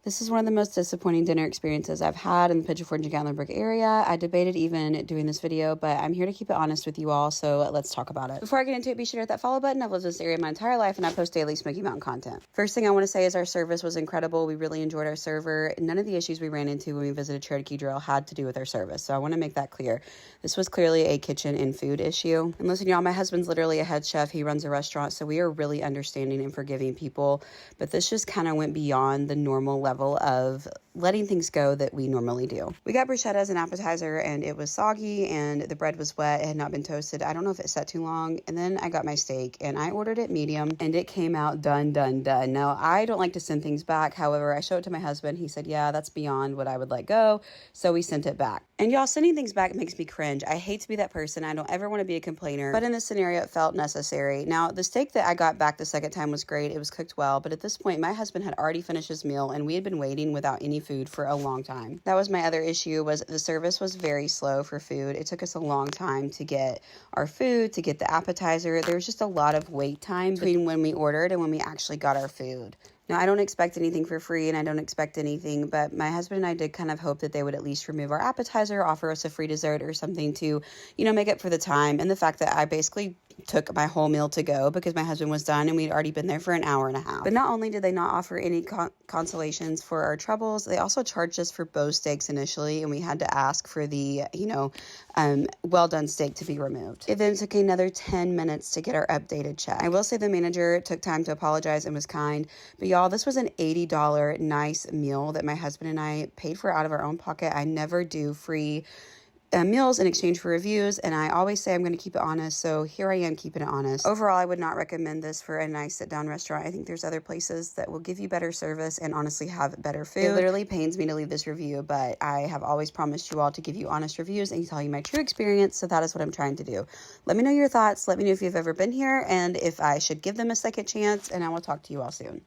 This is one of the most disappointing dinner experiences I've had in the Pigeon Things and Gatlinburg area. I debated even doing this video, but I'm here to keep it honest with you all, so let's talk about it. Before I get into it, be sure to hit that follow button. I've lived in this area my entire life, and I post daily Smoky Mountain content. First thing I want to say is our service was incredible. We really enjoyed our server. None of the issues we ran into when we visited Cherokee Drill had to do with our service, so I want to make that clear. This was clearly a kitchen and food issue. And listen, y'all, my husband's literally a head chef. He runs a restaurant, so we are really understanding and forgiving people, but this just kind of went beyond the normal level of letting things go that we normally do. We got bruschetta as an appetizer, and it was soggy and the bread was wet. It had not been toasted. I don't know if it sat too long. And then I got my steak and I ordered it medium, and it came out done. Now, I don't like to send things back. However, I showed it to my husband. He said, yeah, that's beyond what I would let go. So we sent it back. And y'all, sending things back makes me cringe. I hate to be that person. I don't ever want to be a complainer, but in this scenario, it felt necessary. Now, the steak that I got back the second time was great. It was cooked well, but at this point, my husband had already finished his meal and we had been waiting without any food for a long time. That was my other issue, was the service was very slow for food. It took us a long time to get our food, to get the appetizer. There was just a lot of wait time between when we ordered and when we actually got our food. Now, I don't expect anything for free and I don't expect anything, but my husband and I did kind of hope that they would at least remove our appetizer, offer us a free dessert or something to, make up for the time and the fact that I basically took my whole meal to go because my husband was done and we'd already been there for an hour and a half. But not only did they not offer any consolations for our troubles, they also charged us for both steaks initially, and we had to ask for the, well done steak to be removed. It then took another 10 minutes to get our updated check. I will say the manager took time to apologize and was kind, but y'all, this was an $80 nice meal that my husband and I paid for out of our own pocket. I never do free meals in exchange for reviews, and I always say I'm going to keep it honest, so here I am keeping it honest. Overall, I would not recommend this for a nice sit-down restaurant. I think there's other places that will give you better service and honestly have better food. It literally pains me to leave this review, but I have always promised you all to give you honest reviews and tell you my true experience, so that is what I'm trying to do. Let me know your thoughts. Let me know if you've ever been here and if I should give them a second chance, and I will talk to you all soon.